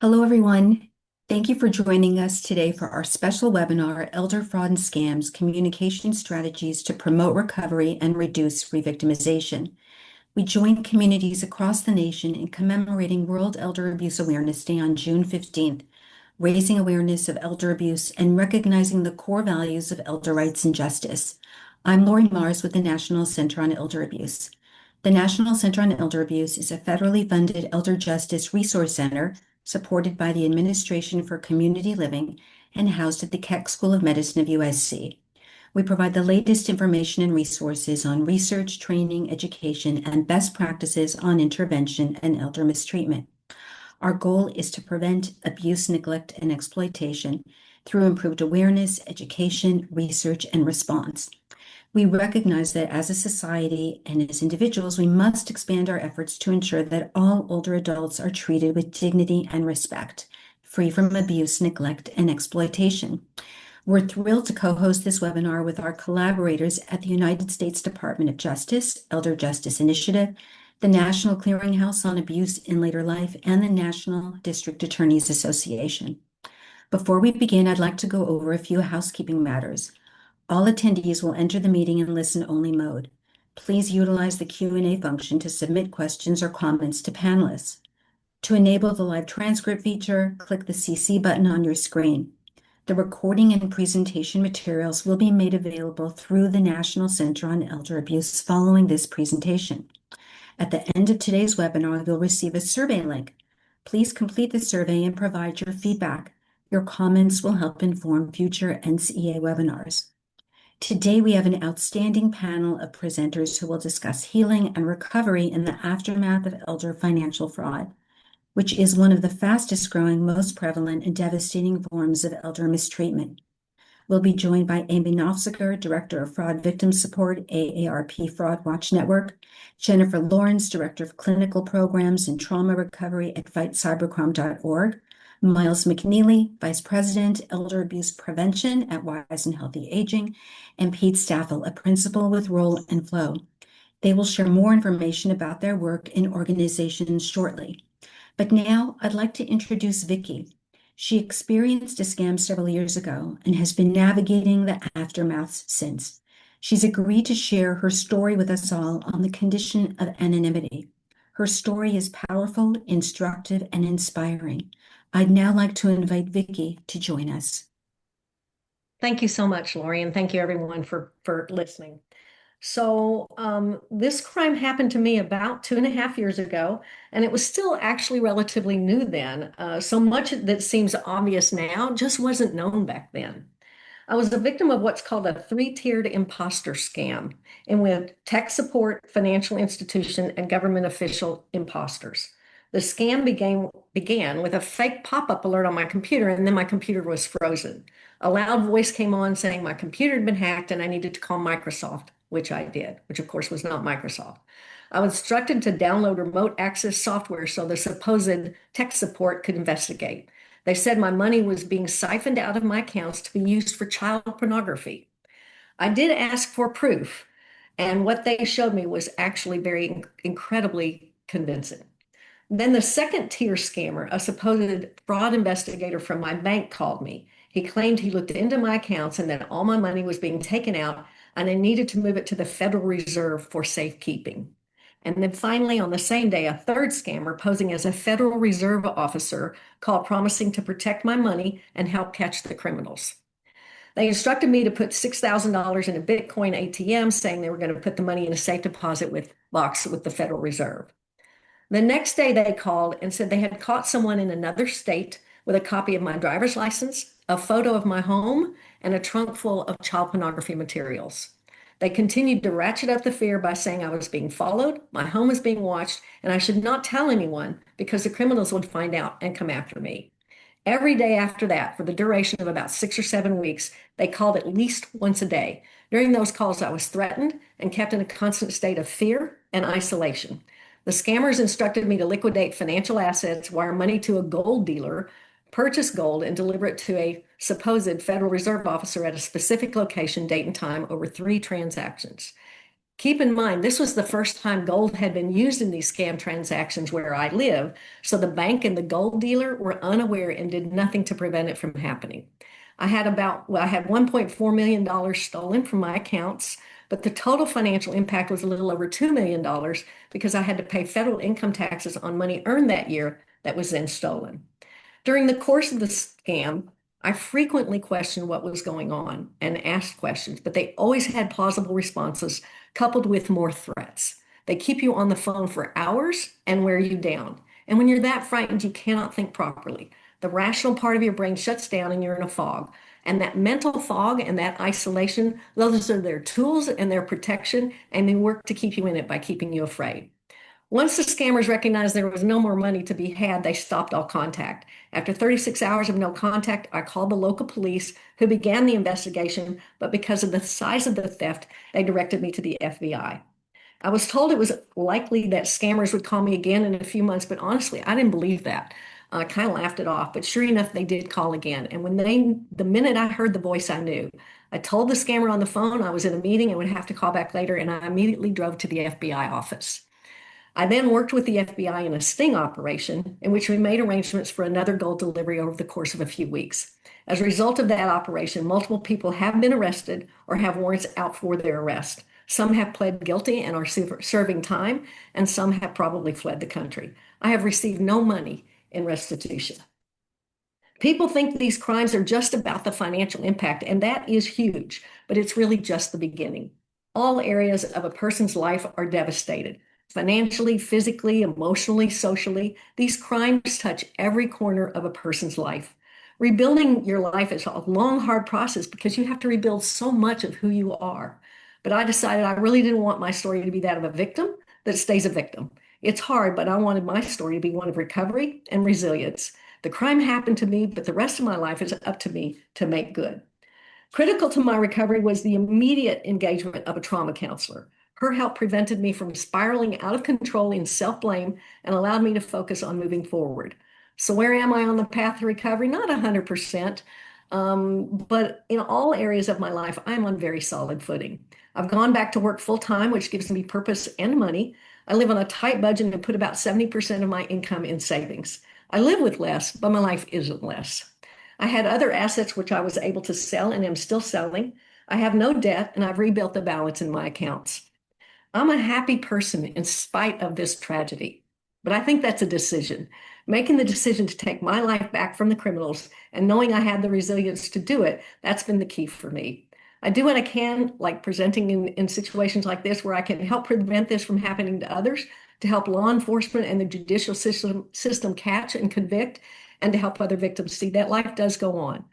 Hello, everyone. Thank you for joining us today for our special webinar, Elder Fraud and Scams, Communication Strategies to Promote Recovery and Reduce Revictimization. We join communities across the nation in commemorating World Elder Abuse Awareness Day on June 15th, raising awareness of elder abuse and recognizing the core values of elder rights and justice. I'm Lori Mars with the National Center on Elder Abuse. The National Center on Elder Abuse is a federally funded elder justice resource center supported by the Administration for Community Living and housed at the Keck School of Medicine of USC. We provide the latest information and resources on research, training, education, and best practices on intervention and elder mistreatment. Our goal is to prevent abuse, neglect, and exploitation through improved awareness, education, research, and response. We recognize that as a society and as individuals, we must expand our efforts to ensure that all older adults are treated with dignity and respect, free from abuse, neglect, and exploitation. We're thrilled to co-host this webinar with our collaborators at the United States Department of Justice, Elder Justice Initiative, the National Clearinghouse on Abuse in Later Life, and the National District Attorneys Association. Before we begin, I'd like to go over a few housekeeping matters. All attendees will enter the meeting in listen-only mode. Please utilize the Q&A function to submit questions or comments to panelists. To enable the live transcript feature, click the CC button on your screen. The recording and presentation materials will be made available through the National Center on Elder Abuse following this presentation. At the end of today's webinar, you'll receive a survey link. Please complete the survey and provide your feedback. Your comments will help inform future NCEA webinars. Today, we have an outstanding panel of presenters who will discuss healing and recovery in the aftermath of elder financial fraud, which is one of the fastest growing, most prevalent, and devastating forms of elder mistreatment. We'll be joined by Amy Nofziger, Director of Fraud Victim Support, AARP Fraud Watch Network, Jennifer Lawrence, Director of Clinical Programs and Trauma Recovery at FightCybercrime.org, Miles McNeely, Vice President, Elder Abuse Prevention at Wise and Healthy Aging, and Pete Staffel, a Principal with Roll and Flow. They will share more information about their work in organizations shortly. But now I'd like to introduce Vicki. She experienced a scam several years ago and has been navigating the aftermaths since. She's agreed to share her story with us all on the condition of anonymity. Her story is powerful, instructive, and inspiring. I'd now like to invite Vicki to join us. Thank you so much, Lori, and thank you everyone for listening. So this crime happened to me about 2.5 years ago, and it was still actually relatively new then. So much that seems obvious now just wasn't known back then. I was a victim of what's called a three-tiered imposter scam, in with tech support, financial institution, and government official imposters. The scam began with a fake pop-up alert on my computer, and then my computer was frozen. A loud voice came on saying my computer had been hacked and I needed to call Microsoft, which I did, which of course was not Microsoft. I was instructed to download remote access software so the supposed tech support could investigate. They said my money was being siphoned out of my accounts to be used for child pornography. I did ask for proof, and what they showed me was actually very incredibly convincing. Then the second tier scammer, a supposed fraud investigator from my bank, called me. He claimed he looked into my accounts and that all my money was being taken out and I needed to move it to the Federal Reserve for safekeeping. And then finally, on the same day, a third scammer posing as a Federal Reserve officer called promising to protect my money and help catch the criminals. They instructed me to put $6,000 in a Bitcoin ATM, saying they were going to put the money in a safe deposit box with the Federal Reserve. The next day they called and said they had caught someone in another state with a copy of my driver's license, a photo of my home, and a trunk full of child pornography materials. They continued to ratchet up the fear by saying I was being followed, my home was being watched, and I should not tell anyone because the criminals would find out and come after me. Every day after that, for the duration of about 6 or 7 weeks, they called at least once a day. During those calls, I was threatened and kept in a constant state of fear and isolation. The scammers instructed me to liquidate financial assets, wire money to a gold dealer, purchase gold, and deliver it to a supposed Federal Reserve officer at a specific location, date, and time over 3 transactions. Keep in mind, this was the first time gold had been used in these scam transactions where I live, so the bank and the gold dealer were unaware and did nothing to prevent it from happening. I had $1.4 million stolen from my accounts, but the total financial impact was a little over $2 million because I had to pay federal income taxes on money earned that year that was then stolen. During the course of the scam, I frequently questioned what was going on and asked questions, but they always had plausible responses coupled with more threats. They keep you on the phone for hours and wear you down. And when you're that frightened, you cannot think properly. The rational part of your brain shuts down and you're in a fog. And that mental fog and that isolation, those are their tools and their protection, and they work to keep you in it by keeping you afraid. Once the scammers recognized there was no more money to be had, they stopped all contact. After 36 hours of no contact, I called the local police who began the investigation, but because of the size of the theft, they directed me to the FBI. I was told it was likely that scammers would call me again in a few months, but honestly, I didn't believe that. I kind of laughed it off, but sure enough, they did call again. And the minute I heard the voice, I knew. I told the scammer on the phone I was in a meeting and would have to call back later, and I immediately drove to the FBI office. I then worked with the FBI in a sting operation in which we made arrangements for another gold delivery over the course of a few weeks. As a result of that operation, multiple people have been arrested or have warrants out for their arrest. Some have pled guilty and are serving time, and some have probably fled the country. I have received no money in restitution. People think these crimes are just about the financial impact, and that is huge, but it's really just the beginning. All areas of a person's life are devastated. Financially, physically, emotionally, socially, these crimes touch every corner of a person's life. Rebuilding your life is a long, hard process because you have to rebuild so much of who you are. But I decided I really didn't want my story to be that of a victim that stays a victim. It's hard, but I wanted my story to be one of recovery and resilience. The crime happened to me, but the rest of my life is up to me to make good. Critical to my recovery was the immediate engagement of a trauma counselor. Her help prevented me from spiraling out of control in self-blame and allowed me to focus on moving forward. So where am I on the path to recovery? Not 100%, but in all areas of my life, I'm on very solid footing. I've gone back to work full time, which gives me purpose and money. I live on a tight budget and put about 70% of my income in savings. I live with less, but my life isn't less. I had other assets which I was able to sell and am still selling. I have no debt and I've rebuilt the balance in my accounts. I'm a happy person in spite of this tragedy, but I think that's a decision. Making the decision to take my life back from the criminals and knowing I had the resilience to do it, that's been the key for me. I do what I can, like presenting in situations like this where I can help prevent this from happening to others, to help law enforcement and the judicial system catch and convict, and to help other victims see that life does go on.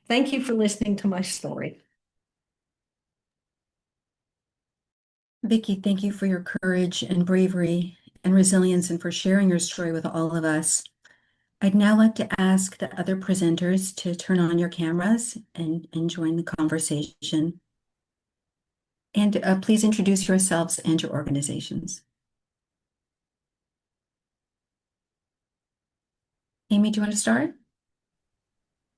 Thank you for listening to my story. Vicki, thank you for your courage and bravery and resilience and for sharing your story with all of us. I'd now like to ask the other presenters to turn on your cameras and join the conversation. And please introduce yourselves and your organizations. Amy, do you want to start?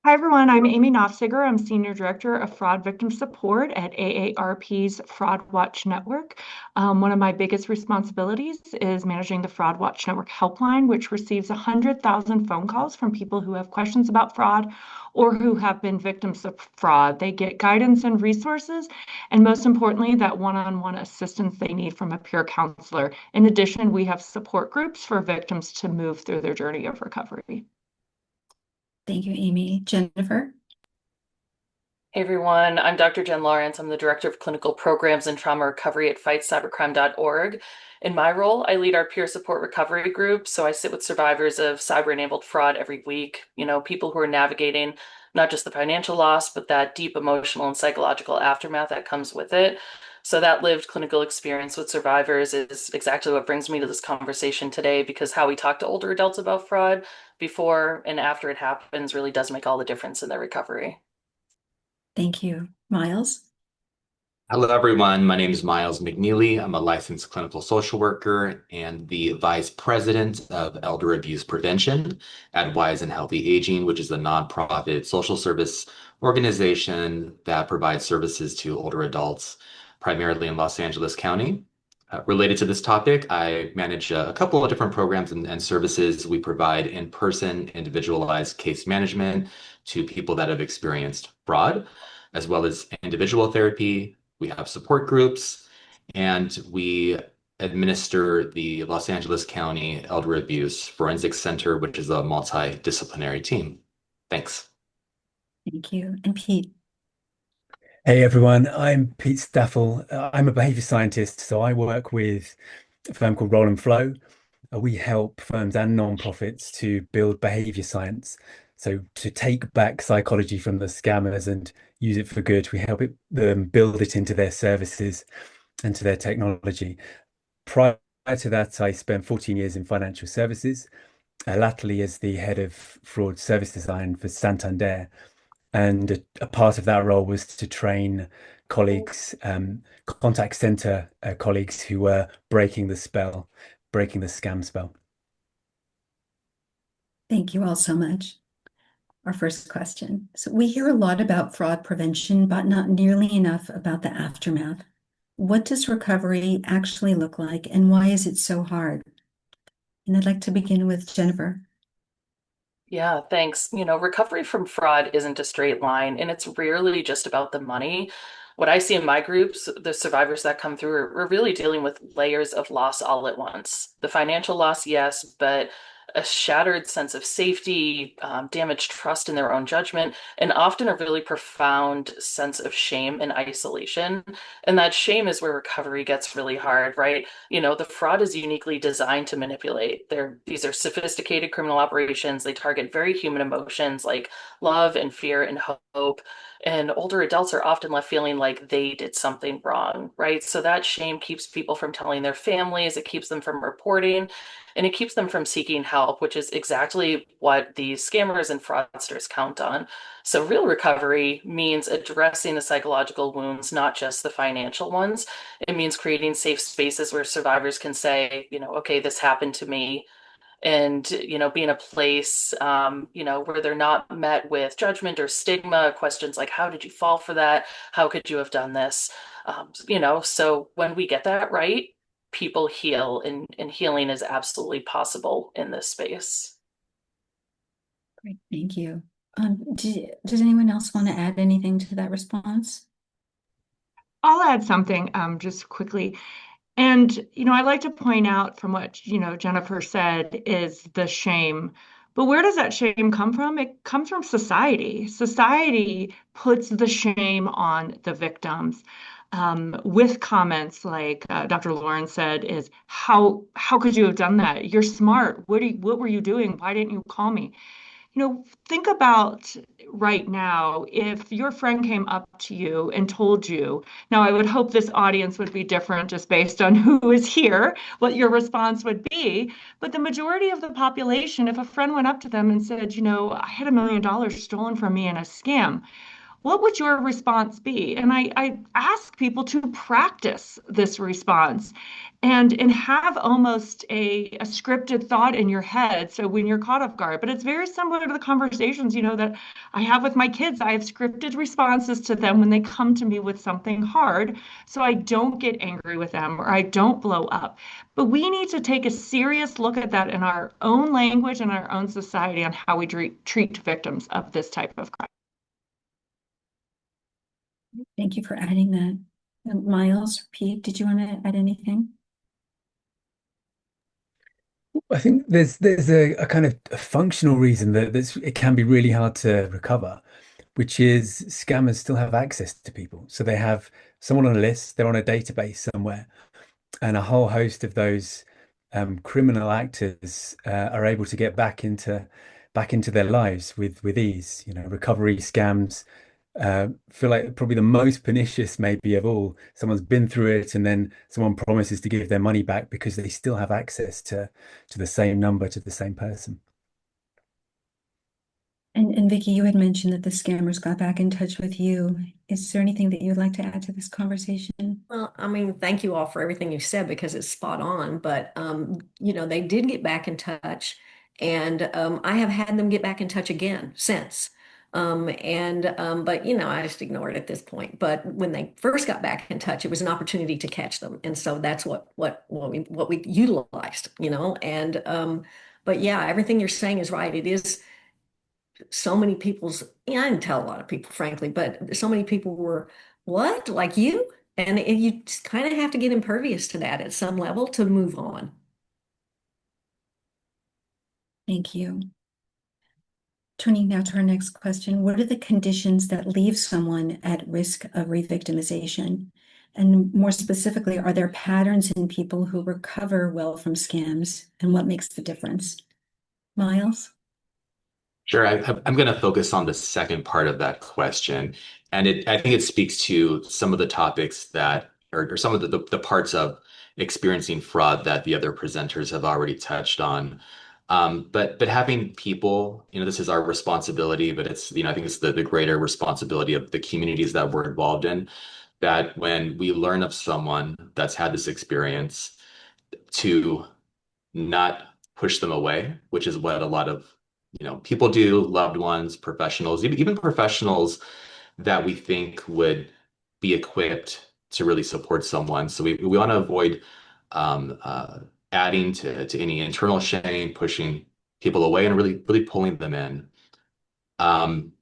Hi, everyone. I'm Amy Nofziger. I'm Senior Director of Fraud Victim Support at AARP's Fraud Watch Network. One of my biggest responsibilities is managing the Fraud Watch Network helpline, which receives 100,000 phone calls from people who have questions about fraud or who have been victims of fraud. They get guidance and resources, and most importantly, that one-on-one assistance they need from a peer counselor. In addition, we have support groups for victims to move through their journey of recovery. Thank you, Amy. Jennifer? Hey everyone, I'm Dr. Jen Lawrence. I'm the Director of Clinical Programs and Trauma Recovery at fightcybercrime.org. In my role, I lead our peer support recovery group. So I sit with survivors of cyber-enabled fraud every week, people who are navigating not just the financial loss, but that deep emotional and psychological aftermath that comes with it. So that lived clinical experience with survivors is exactly what brings me to this conversation today, because how we talk to older adults about fraud before and after it happens really does make all the difference in their recovery. Thank you. Miles? Hello, everyone. My name is Miles McNeely. I'm a licensed clinical social worker and the Vice President of Elder Abuse Prevention at Wise and Healthy Aging, which is a nonprofit social service organization that provides services to older adults, primarily in Los Angeles County. Related to this topic, I manage a couple of different programs and services. We provide in-person, individualized case management to people that have experienced fraud, as well as individual therapy. We have support groups, and we administer the Los Angeles County Elder Abuse Forensic Center, which is a multidisciplinary team. Thanks. Thank you. And Pete. Hey everyone, I'm Pete Staffel. I'm a behavior scientist, so I work with a firm called Roll and Flow. We help firms and non-profits to build behavior science. So to take back psychology from the scammers and use it for good, we help them build it into their services and to their technology. Prior to that, I spent 14 years in financial services, latterly as the head of fraud service design for Santander. And a part of that role was to train colleagues, contact center colleagues who were breaking the spell, breaking the scam spell. Thank you all so much. Our first question. So we hear a lot about fraud prevention, but not nearly enough about the aftermath. What does recovery actually look like, and why is it so hard? And I'd like to begin with Jennifer. Yeah, thanks. Recovery from fraud isn't a straight line, and it's rarely just about the money. What I see in my groups, the survivors that come through, are really dealing with layers of loss all at once. The financial loss, yes, but a shattered sense of safety, damaged trust in their own judgment, and often a really profound sense of shame and isolation. And that shame is where recovery gets really hard, right? The fraud is uniquely designed to manipulate. These are sophisticated criminal operations. They target very human emotions like love and fear and hope. And older adults are often left feeling like they did something wrong, right? So that shame keeps people from telling their families, it keeps them from reporting, and it keeps them from seeking help, which is exactly what these scammers and fraudsters count on. So real recovery means addressing the psychological wounds, not just the financial ones. It means creating safe spaces where survivors can say, okay, this happened to me, and be in a place where they're not met with judgment or stigma, questions like, how did you fall for that, how could you have done this? So when we get that right, people heal, and healing is absolutely possible in this space. Great, thank you. Does anyone else want to add anything to that response? I'll add something just quickly. And, I like to point out from what, Jennifer said is the shame. But where does that shame come from? It comes from society. Society puts the shame on the victims with comments like Dr. Lauren said is, how could you have done that? You're smart. What were you doing? Why didn't you call me? Think about right now, if your friend came up to you and told you, now I would hope this audience would be different just based on who is here, what your response would be. But the majority of the population, if a friend went up to them and said, I had $1 million stolen from me in a scam, what would your response be? And I ask people to practice this response and have almost a scripted thought in your head. So when you're caught off guard, but it's very similar to the conversations, that I have with my kids. I have scripted responses to them when they come to me with something hard. So I don't get angry with them or I don't blow up. But we need to take a serious look at that in our own language and our own society on how we treat victims of this type of crime. Thank you for adding that. Miles, Pete, did you want to add anything? I think there's a kind of a functional reason that it can be really hard to recover, which is scammers still have access to people. So they have someone on a list, they're on a database somewhere, and a whole host of those criminal actors are able to get back into their lives with ease. Recovery scams feel like probably the most pernicious maybe of all. Someone's been through it, and then someone promises to give their money back because they still have access to the same number, to the same person. And Vicky, you had mentioned that the scammers got back in touch with you. Is there anything that you'd like to add to this conversation? Well, thank you all for everything you said because it's spot on. But they did get back in touch, and I have had them get back in touch again since. But I just ignored it at this point. But when they first got back in touch, it was an opportunity to catch them, and so that's what we utilized. But yeah, everything you're saying is right. It is so many people's. I didn't tell a lot of people, frankly, but so many people were what like you, and you kind of have to get impervious to that at some level to move on. Thank you. Turning now to our next question, what are the conditions that leave someone at risk of revictimization? And more specifically, are there patterns in people who recover well from scams, and what makes the difference? Miles? Sure. I'm going to focus on the second part of that question. And I think it speaks to some of the topics or some of the parts of experiencing fraud that the other presenters have already touched on. But having people, this is our responsibility, but I think it's the greater responsibility of the communities that we're involved in, that when we learn of someone that's had this experience, to not push them away, which is what a lot of people do, loved ones, professionals, even professionals that we think would be equipped to really support someone. So we want to avoid um, uh, adding to any internal shame, pushing people away, and really pulling them in. Um,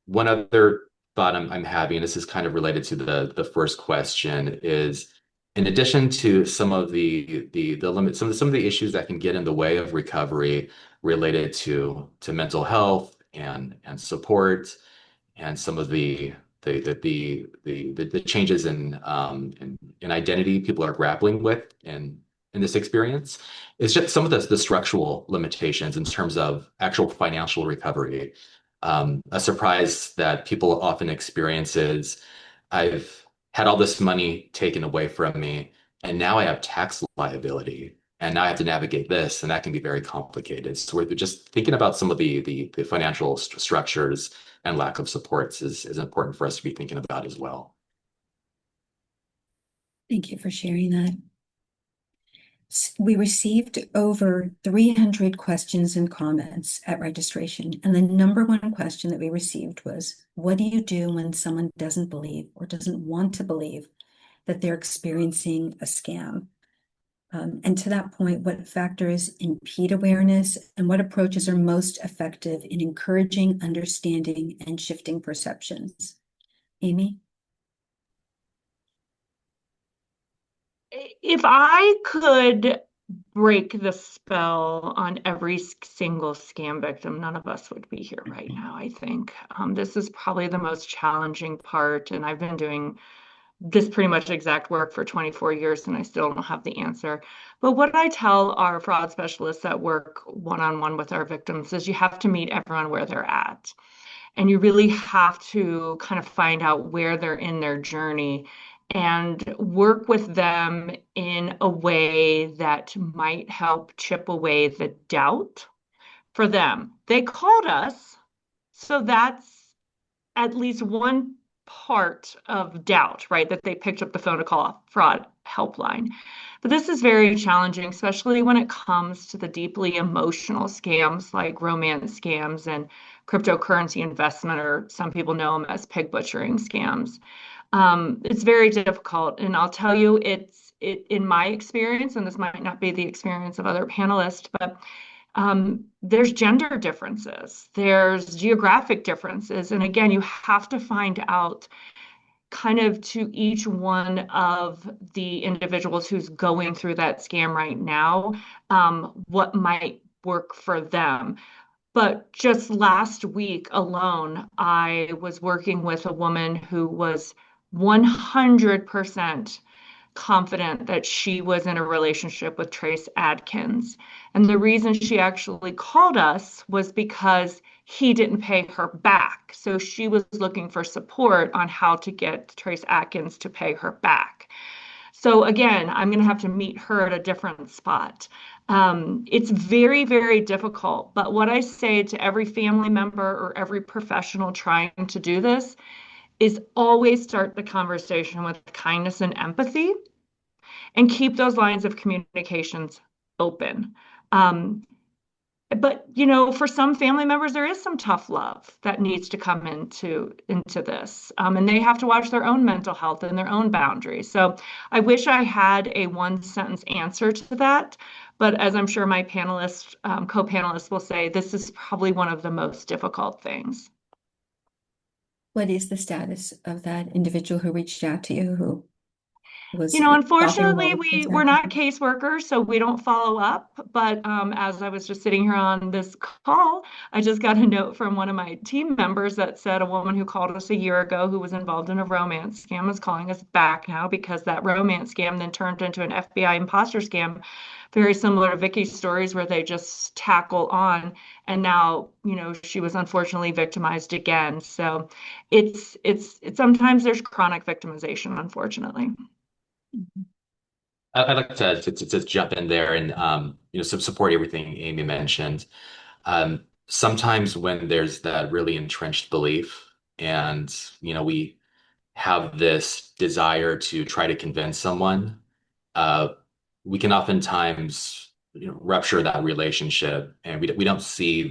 One other thought I'm having, this is kind of related to the first question, is in addition to some of the limits, some of the issues that can get in the way of recovery related to mental health and support, and some of the changes in identity people are grappling with in this experience, is just some of the structural limitations in terms of actual financial recovery. A surprise that people often experience is, I've had all this money taken away from me, and now I have tax liability, and now I have to navigate this, and that can be very complicated. So we're just thinking about some of the financial structures and lack of supports is important for us to be thinking about as well. Thank you for sharing that. We received over 300 questions and comments at registration, and the number one question that we received was, what do you do when someone doesn't believe or doesn't want to believe that they're experiencing a scam? And to that point, what factors impede awareness and what approaches are most effective in encouraging, understanding, and shifting perceptions? Amy? If I could break the spell on every single scam victim, none of us would be here right now, I think. This is probably the most challenging part, and I've been doing this pretty much exact work for 24 years, and I still don't have the answer. But what I tell our fraud specialists that work one-on-one with our victims is you have to meet everyone where they're at. And you really have to kind of find out where they're in their journey and work with them in a way that might help chip away the doubt for them. They called us, so that's at least one part of doubt, right? That they picked up the phone to call a fraud helpline. But this is very challenging, especially when it comes to the deeply emotional scams like romance scams and cryptocurrency investment, or some people know them as pig butchering scams. It's very difficult, and I'll tell you, in my experience, and this might not be the experience of other panelists, but there's gender differences, there's geographic differences, and again, you have to find out kind of to each one of the individuals who's going through that scam right now, what might work for them. But just last week alone, I was working with a woman who was 100% confident that she was in a relationship with Trace Adkins. And the reason she actually called us was because he didn't pay her back. So she was looking for support on how to get Trace Adkins to pay her back. So again, I'm going to have to meet her at a different spot. It's very, very difficult. But what I say to every family member or every professional trying to do this is always start the conversation with kindness and empathy and keep those lines of communications open. Um, But for some family members, there is some tough love that needs to come into this, and they have to watch their own mental health and their own boundaries. So I wish I had a one sentence answer to that, but as I'm sure my co-panelists will say, this is probably one of the most difficult things. What is the status of that individual who reached out to you, who thought they were Unfortunately, well within we're not that? caseworkers, so we don't follow up. But as I was just sitting here on this call, I just got a note from one of my team members that said a woman who called us a year ago who was involved in a romance scam is calling us back now because that romance scam then turned into an FBI imposter scam, very similar to Vicky's stories where they just tackle on. And now, she was unfortunately victimized again. So it's sometimes there's chronic victimization, unfortunately. I'd like to jump in there and support everything Amy mentioned. Sometimes when there's that really entrenched belief, and we have this desire to try to convince someone, uh, we can oftentimes rupture that relationship, and we don't see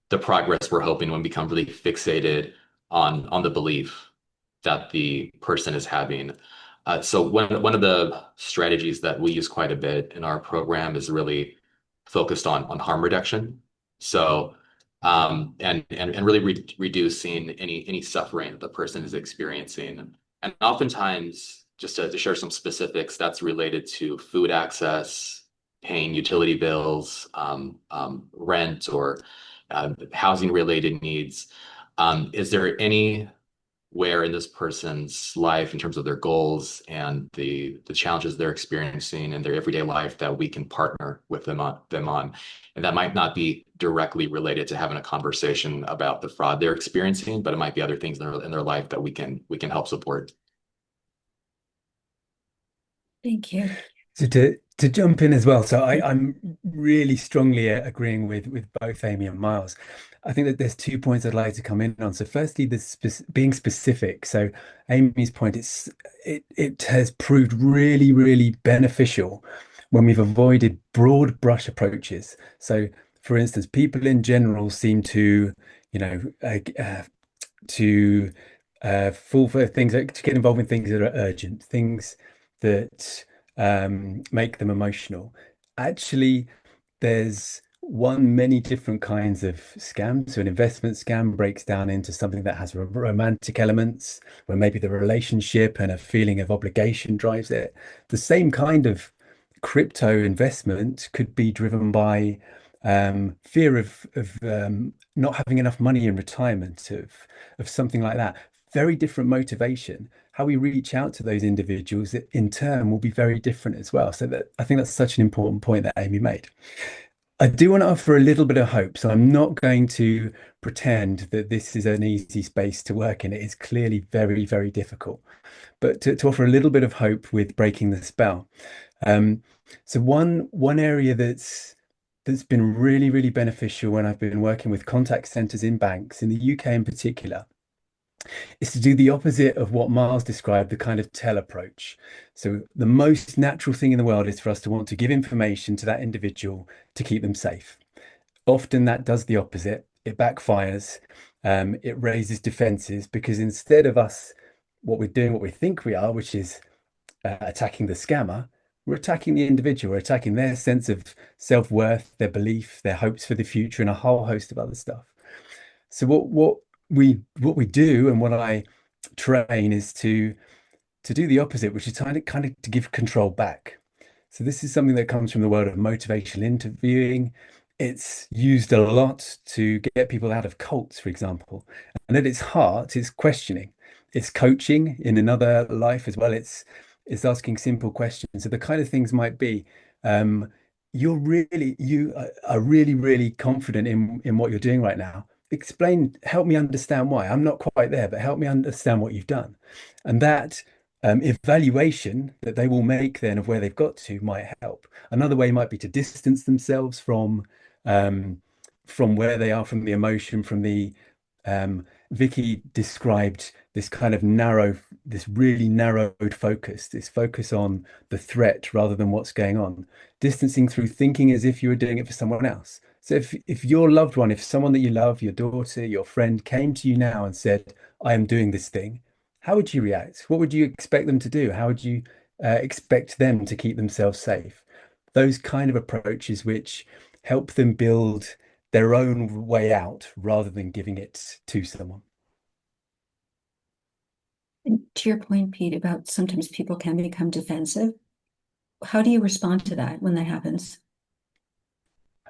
the progress we're hoping when we become really fixated on the belief that the person is having. So one of the strategies that we use quite a bit in our program is really focused on harm reduction. So and really reducing any suffering that the person is experiencing. And oftentimes, just to share some specifics, that's related to food access, paying utility bills, rent, or housing related needs. Is there anywhere in this person's life in terms of their goals and the challenges they're experiencing in their everyday life that we can partner with them on? And that might not be directly related to having a conversation about the fraud they're experiencing, but it might be other things in their life that we can help support. Thank you. So to jump in as well, so I'm really strongly agreeing with both Amy and Miles. I think that there's 2 points I'd like to come in on. So firstly, being specific. So Amy's point, it has proved really, really beneficial when we've avoided broad brush approaches. So for instance, people in general seem to, you know, to fall for things, to get involved in things that are urgent, things that make them emotional. Actually, there's many different kinds of scams. So an investment scam breaks down into something that has romantic elements, where maybe the relationship and a feeling of obligation drives it. The same kind of crypto investment could be driven by fear of not having enough money in retirement, of something like that. Very different motivation. How we reach out to those individuals in turn will be very different as well. So that I think that's such an important point that Amy made. I do want to offer a little bit of hope. So I'm not going to pretend that this is an easy space to work in. It is clearly very, very difficult. But to offer a little bit of hope with breaking the spell. Um, so one area that's been really, really beneficial when I've been working with contact centers in banks in the UK in particular is to do the opposite of what Miles described, the kind of tell approach. So the most natural thing in the world is for us to want to give information to that individual to keep them safe. Often that does the opposite. It backfires. It raises defenses because instead of us, what we're doing, what we think we are, which is attacking the scammer, we're attacking the individual. We're attacking their sense of self-worth, their belief, their hopes for the future, and a whole host of other stuff. So what we do and what I train is to do the opposite, which is kind of to give control back. So this is something that comes from the world of motivational interviewing. It's used a lot to get people out of cults, for example. And at its heart, it's questioning. It's coaching in another life as well. It's asking simple questions. So the kind of things might be, you are really, really confident in what you're doing right now. Explain, help me understand why. I'm not quite there, but help me understand what you've done. And that evaluation that they will make then of where they've got to might help. Another way might be to distance themselves from where they are, from the emotion, from the Vicky described this kind of this really narrowed focus, this focus on the threat rather than what's going on, distancing through thinking as if you were doing it for someone else. So if your loved one, if someone that you love, your daughter, your friend came to you now and said, I am doing this thing, how would you react? What would you expect them to do? How would you expect them to keep themselves safe? Those kind of approaches which help them build their own way out rather than giving it to someone. And to your point, Pete, about sometimes people can become defensive, how do you respond to that when that happens?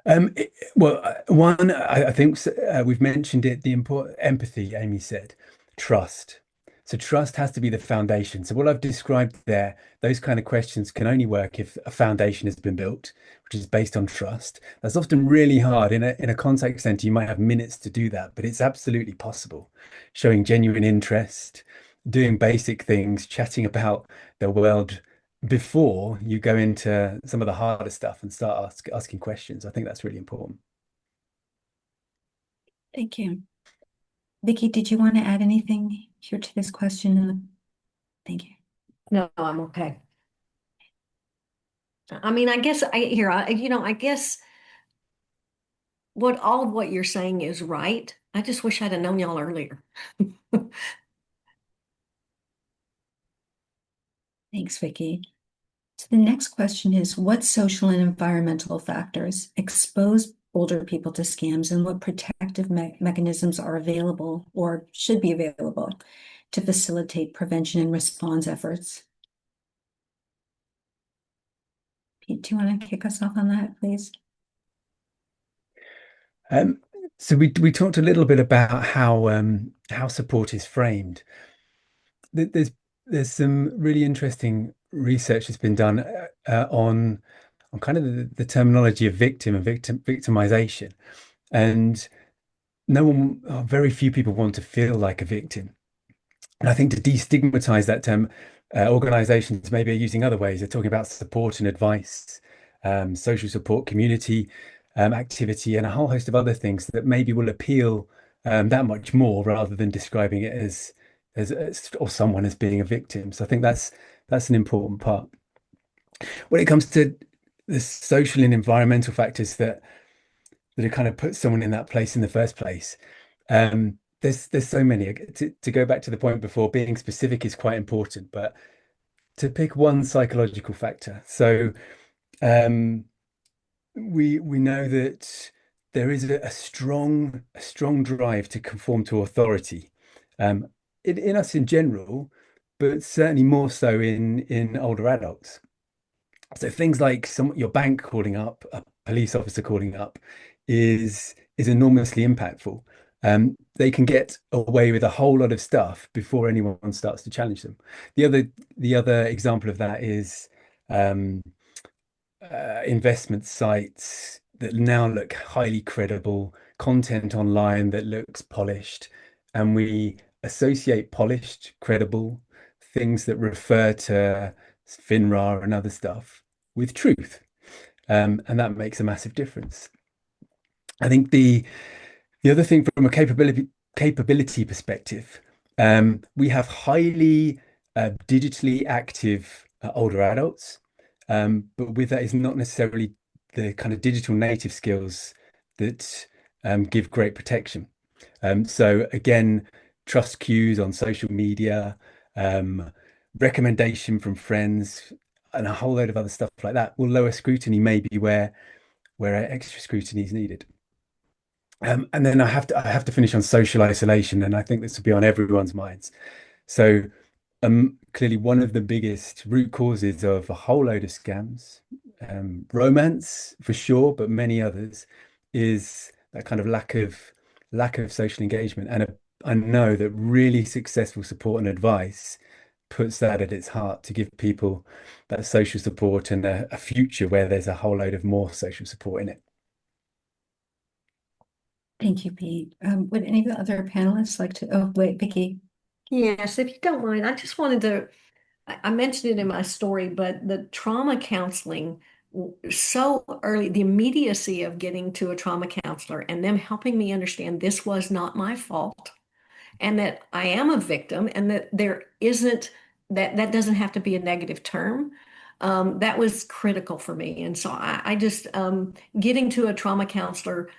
One, I think we've mentioned it, the important empathy, Amy said, trust. So trust has to be the foundation. So what I've described there, those kind of questions can only work if a foundation has been built, which is based on trust. That's often really hard. In a contact center, you might have minutes to do that, but it's absolutely possible. Showing genuine interest, doing basic things, chatting about the world before you go into some of the harder stuff and start asking questions. I think that's really important. Thank you. Vicky, did you want to add anything here to this question? Thank you. No, I'm okay. I mean, I guess I guess all of what you're saying is right. I just wish I'd have known y'all earlier. Thanks, Vicky. So the next question is, what social and environmental factors expose older people to scams, and what protective mechanisms are available or should be available to facilitate prevention and response efforts? Pete, do you want to kick us off on that, please? Um, so we talked a little bit about how support is framed. There's some really interesting research that's been done on kind of the terminology of victim and victimization, and very few people want to feel like a victim. And I think to destigmatize that term, organizations maybe are using other ways. They're talking about support and advice, social support, community activity, and a whole host of other things that maybe will appeal that much more rather than describing it as or someone as being a victim. So I think that's an important part. When it comes to the social and environmental factors that have kind of put someone in that place in the first place, there's so many. To go back to the point before, being specific is quite important, but to pick one psychological factor. So we know that there is a strong drive to conform to authority, in us in general, but certainly more so in older adults. So things like your bank calling up, a police officer calling up, is enormously impactful. They can get away with a whole lot of stuff before anyone starts to challenge them. The other example of that is um, investment sites that now look highly credible, content online that looks polished, and we associate polished, credible things that refer to FINRA and other stuff with truth. And that makes a massive difference. I think the other thing from a capability perspective, we have highly digitally active older adults, but with that is not necessarily the kind of digital native skills that give great protection. So again, trust cues on social media, um, recommendation from friends, and a whole load of other stuff like that will lower scrutiny maybe where extra scrutiny is needed. And then I have to finish on social isolation, and I think this will be on everyone's minds. So clearly one of the biggest root causes of a whole load of scams, romance for sure, but many others, is that kind of lack of social engagement. And I know that really successful support and advice puts that at its heart to give people that social support and a future where there's a whole load of more social support in it. Thank you, Pete. Would any of the other panelists like to? Oh, wait, Vicky. Yes, if you don't mind, I just wanted to, I mentioned it in my story, but the trauma counseling so early, the immediacy of getting to a trauma counselor and them helping me understand this was not my fault and that I am a victim and that there isn't that doesn't have to be a negative term. that was critical for me. And so I just getting to a trauma counselor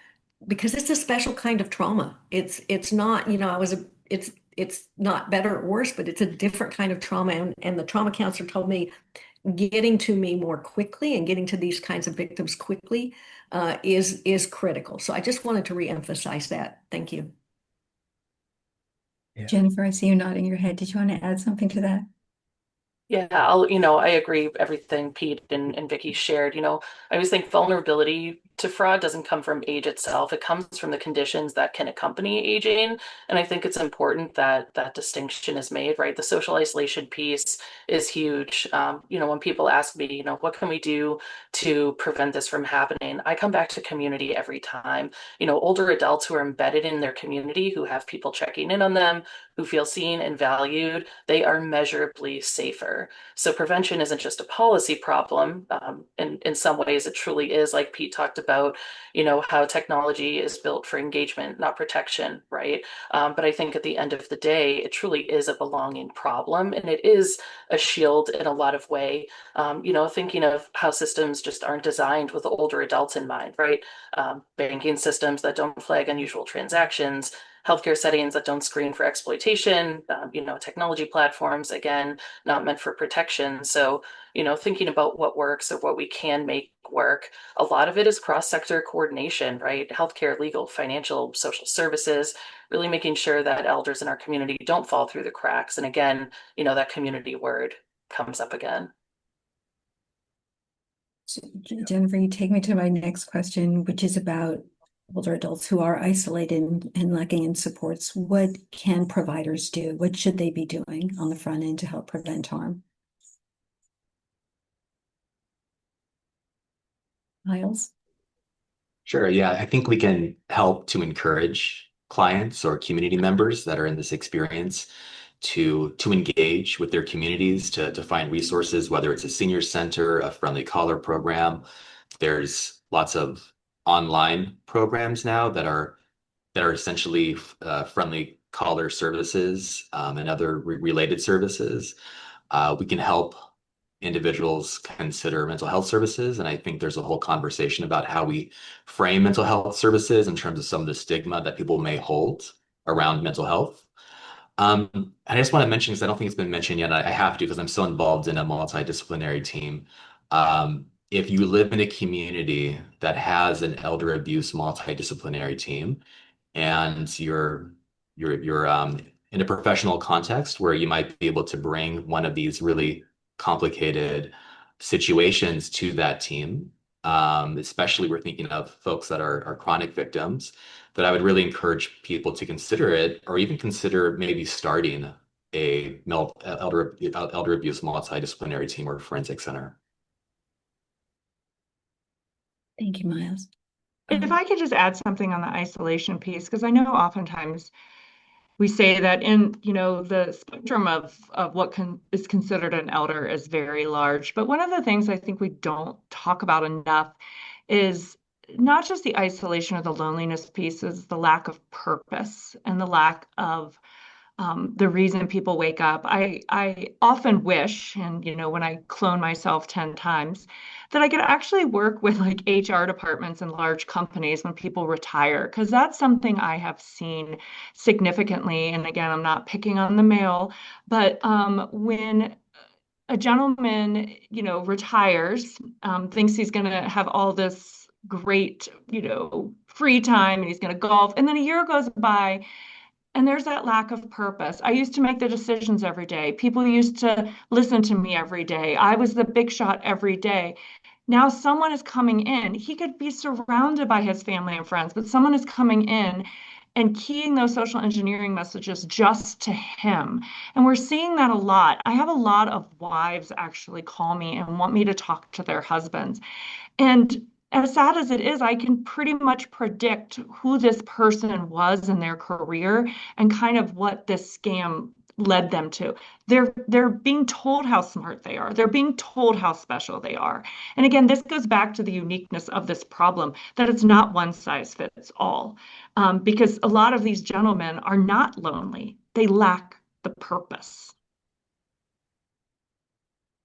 because it's a special kind of trauma. It's not, it's not better or worse, but it's a different kind of trauma. And the trauma counselor told me getting to me more quickly and getting to these kinds of victims quickly is critical. So I just wanted to reemphasize that. Thank you. Yeah. Jennifer, I see you nodding your head. Did you want to add something to that? Yeah, I agree with everything Pete and Vicky shared. I always think vulnerability to fraud doesn't come from age itself. It comes from the conditions that can accompany aging. And I think it's important that that distinction is made, right? The social isolation piece is huge. When people ask me, what can we do to prevent this from happening? I come back to community every time. Older adults who are embedded in their community, who have people checking in on them, who feel seen and valued, they are measurably safer. So prevention isn't just a policy problem. In some ways, it truly is, like Pete talked about, how technology is built for engagement, not protection, right? But I think at the end of the day, it truly is a belonging problem, and it is a shield in a lot of way. Thinking of how systems just aren't designed with older adults in mind, right? Banking systems that don't flag unusual transactions, healthcare settings that don't screen for exploitation, technology platforms, again, not meant for protection. So, thinking about what works or what we can make work, a lot of it is cross-sector coordination, right? Healthcare, legal, financial, social services, really making sure that elders in our community don't fall through the cracks. And again, that community word comes up again. So, Jennifer, you take me to my next question, which is about older adults who are isolated and lacking in supports. What can providers do? What should they be doing on the front end to help prevent harm? Miles? Sure. Yeah, I think we can help to encourage clients or community members that are in this experience to engage with their communities, to find resources, whether it's a senior center, a friendly collar program. There's lots of online programs now that are essentially friendly collar services and other related services. We can help individuals consider mental health services. And I think there's a whole conversation about how we frame mental health services in terms of some of the stigma that people may hold around mental health. And I just want to mention, because I don't think it's been mentioned yet, I have to because I'm so involved in a multidisciplinary team. If you live in a community that has an elder abuse multidisciplinary team, and you're in a professional context where you might be able to bring one of these really complicated situations to that team. Especially we're thinking of folks that are chronic victims, that I would really encourage people to consider it, or even consider maybe starting a elder abuse multidisciplinary team or forensic center. Thank you, Miles. If I could just add something on the isolation piece, because I know oftentimes we say that in, the spectrum of what is considered an elder is very large. But one of the things I think we don't talk about enough is not just the isolation or the loneliness piece, is the lack of purpose and the lack of the reason people wake up. I often wish, and when I clone myself 10 times, that I could actually work with like HR departments in large companies when people retire, because that's something I have seen significantly. And again, I'm not picking on the male, but when a gentleman, retires, thinks he's going to have all this great, free time and he's going to golf, and then a year goes by and there's that lack of purpose. I used to make the decisions every day. People used to listen to me every day. I was the big shot every day. Now someone is coming in. He could be surrounded by his family and friends, but someone is coming in and keying those social engineering messages just to him. And we're seeing that a lot. I have a lot of wives actually call me and want me to talk to their husbands. And as sad as it is, I can pretty much predict who this person was in their career and kind of what this scam led them to. They're being told how smart they are. They're being told how special they are. And again, this goes back to the uniqueness of this problem, that it's not one size fits all. Because a lot of these gentlemen are not lonely. They lack the purpose.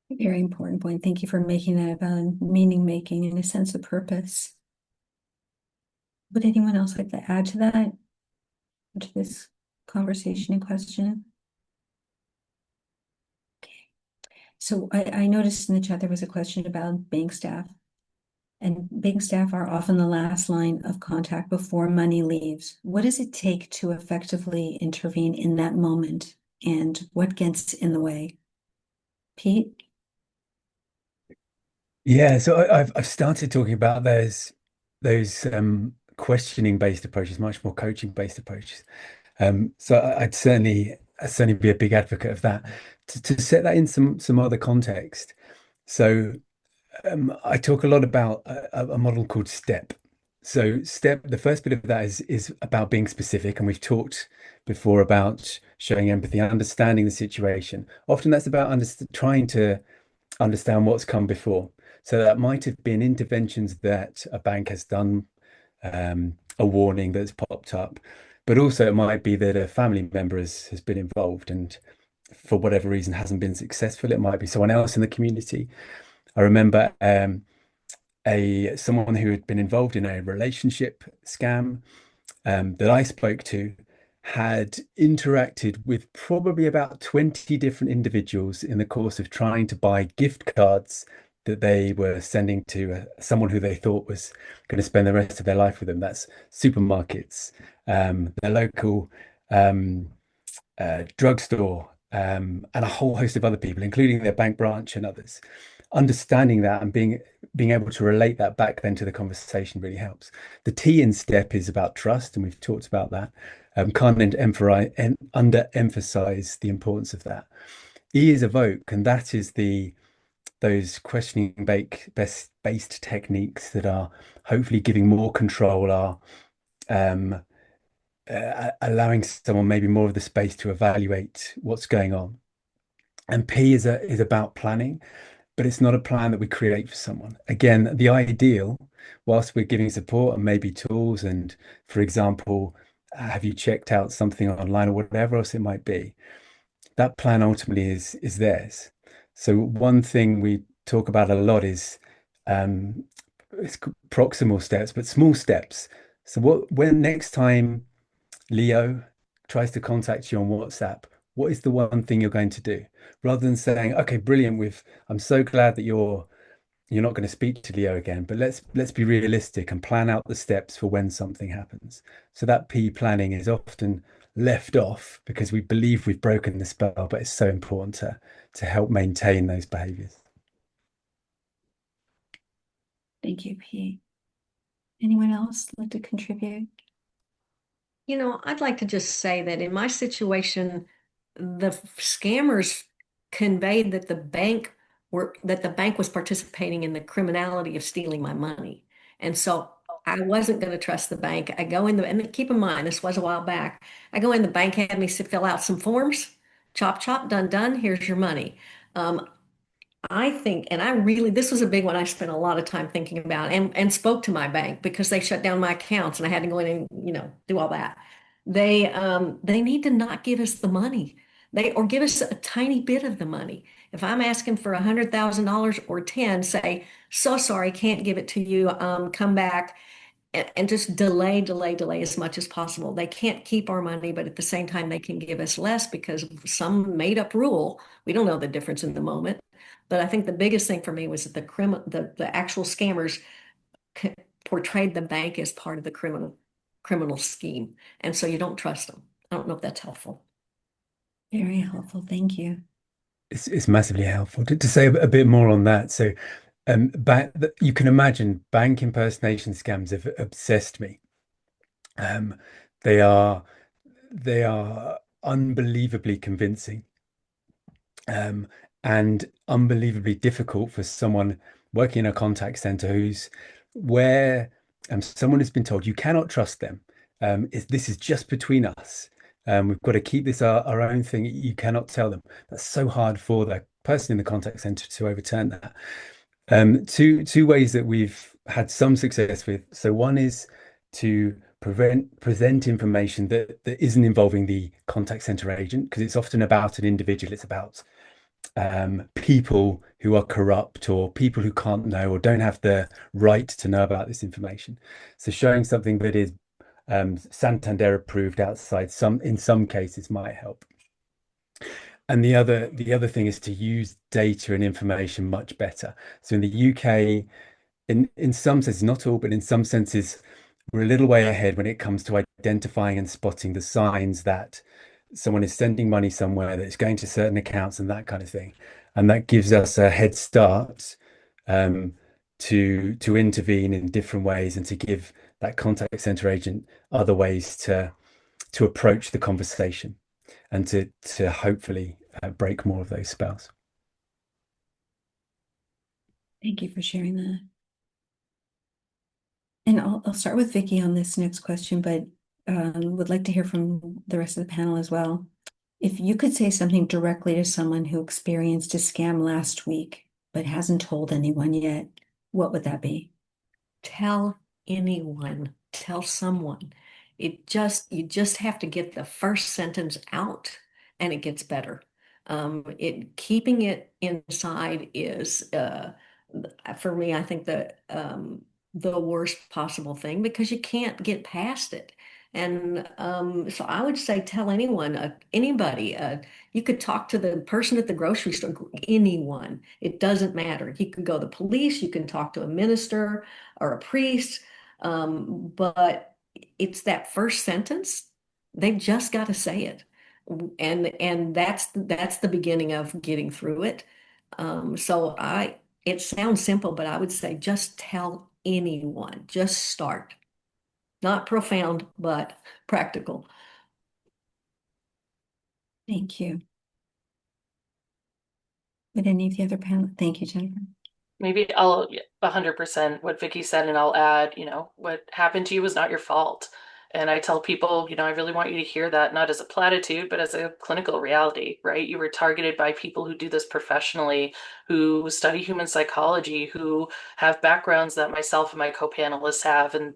Very important point. Thank you for making that about meaning making and a sense of purpose. Would anyone else like to add to that, to this conversation in question? Okay. So I noticed in the chat there was a question about bank staff. And bank staff are often the last line of contact before money leaves. What does it take to effectively intervene in that moment? And what gets in the way? Pete? Yeah, so I've started talking about those questioning based approaches, much more coaching based approaches. So I'd certainly be a big advocate of that. To set that in some other context. So I talk a lot about a model called STEP. So STEP, the first bit of that is about being specific, and we've talked before about showing empathy, understanding the situation. Often that's about trying to understand what's come before. So that might have been interventions that a bank has done, a warning that's popped up, but also it might be that a family member has been involved and for whatever reason hasn't been successful. It might be someone else in the community. I remember a someone who had been involved in a relationship scam that I spoke to had interacted with probably about 20 different individuals in the course of trying to buy gift cards that they were sending to someone who they thought was going to spend the rest of their life with them. That's supermarkets, their local drugstore, and a whole host of other people, including their bank branch and others. Understanding that and being able to relate that back then to the conversation really helps. The T in STEP is about trust, and we've talked about that. Can't underemphasize the importance of that. E is evoke, and that is those questioning based techniques that are hopefully giving more control, are um, allowing someone maybe more of the space to evaluate what's going on. And P is about planning, but it's not a plan that we create for someone. Again, the ideal, whilst we're giving support and maybe tools, and for example, have you checked out something online or whatever else it might be, that plan ultimately is theirs. So one thing we talk about a lot is it's proximal steps, but small steps. So when next time Leo tries to contact you on WhatsApp, what is the one thing you're going to do? Rather than saying, okay, brilliant, I'm so glad that you're not going to speak to Leo again, but let's be realistic and plan out the steps for when something happens. So that P planning is often left off because we believe we've broken the spell, but it's so important to help maintain those behaviors. Thank you, Pete. Anyone else like to contribute? I'd like to just say that in my situation, the scammers conveyed that the bank was participating in the criminality of stealing my money. And so I wasn't going to trust the bank. I go in and keep in mind, this was a while back. I go in, the bank had me fill out some forms, chop, chop, done, done, here's your money. I think, and this was a big one I spent a lot of time thinking about and spoke to my bank because they shut down my accounts and I had to go in and, do all that. They need to not give us the money. Or give us a tiny bit of the money. If I'm asking for $100,000 or 10, say, so sorry, can't give it to you. Come back and just delay, delay, delay as much as possible. They can't keep our money, but at the same time, they can give us less because of some made up rule. We don't know the difference in the moment. But I think the biggest thing for me was that the actual scammers portrayed the bank as part of the criminal scheme. And so you don't trust them. I don't know if that's helpful. Very helpful. Thank you. It's massively helpful to say a bit more on that. So, you can imagine bank impersonation scams have obsessed me. Um, they are they are unbelievably convincing, um, and unbelievably difficult for someone working in a contact center where someone has been told you cannot trust them. This is just between us. We've got to keep this our own thing. You cannot tell them. That's so hard for the person in the contact center to overturn that. Two ways that we've had some success with. So one is to present information that isn't involving the contact center agent, because it's often about an individual. It's about people who are corrupt or people who can't know or don't have the right to know about this information. So showing something that is Santander approved outside in some cases might help. And the other thing is to use data and information much better. So in the UK, in some senses, not all, but in some senses, we're a little way ahead when it comes to identifying and spotting the signs that someone is sending money somewhere, that it's going to certain accounts and that kind of thing. And that gives us a head start to intervene in different ways and to give that contact center agent other ways to approach the conversation and to hopefully break more of those spells. Thank you for sharing that. And I'll start with Vicky on this next question, but would like to hear from the rest of the panel as well. If you could say something directly to someone who experienced a scam last week but hasn't told anyone yet, what would that be? Tell anyone, tell someone. You just have to get the first sentence out and it gets better. Keeping it inside is, for me, I think the worst possible thing because you can't get past it. And so I would say tell anyone, anybody. You could talk to the person at the grocery store, anyone. It doesn't matter. You can go to the police, you can talk to a minister or a priest, but it's that first sentence. They've just got to say it, and that's the beginning of getting through it. So it sounds simple, but I would say just tell anyone. Just start. Not profound, but practical. Thank you. Would any of the other panel? Thank you, Jennifer. Maybe I'll 100% what Vicky said, and I'll add, what happened to you was not your fault. And I tell people, I really want you to hear that not as a platitude, but as a clinical reality, right? You were targeted by people who do this professionally, who study human psychology, who have backgrounds that myself and my co-panelists have. And,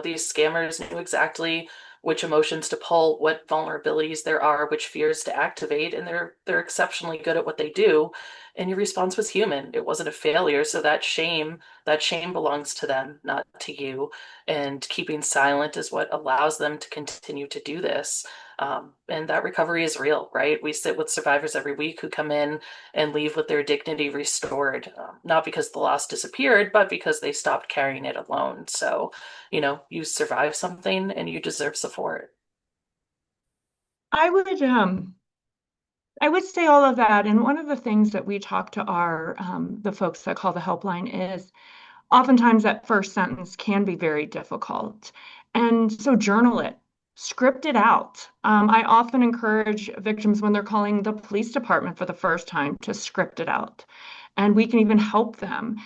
these scammers knew exactly which emotions to pull, what vulnerabilities there are, which fears to activate, and they're exceptionally good at what they do. And your response was human. It wasn't a failure. So that shame belongs to them, not to you. And keeping silent is what allows them to continue to do this. And that recovery is real, right? We sit with survivors every week who come in and leave with their dignity restored, not because the loss disappeared, but because they stopped carrying it alone. So, you survive something and you deserve support. I would I would say all of that. And one of the things that we talk to our the folks that call the helpline is oftentimes that first sentence can be very difficult. And so journal it, script it out. I often encourage victims when they're calling the police department for the first time to script it out. And we can even help them.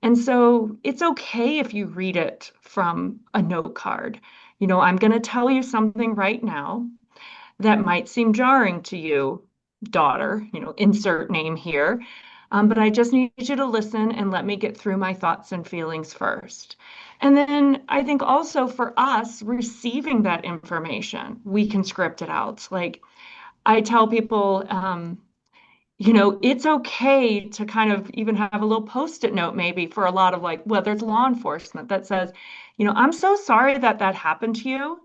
And so it's okay if you read it from a note card. I'm going to tell you something right now that might seem jarring to you, daughter, insert name here. But I just need you to listen and let me get through my thoughts and feelings first. And then I think also for us receiving that information, we can script it out. Like I tell people, it's okay to kind of even have a little post-it note maybe for a lot of like, whether it's law enforcement that says, I'm so sorry that that happened to you.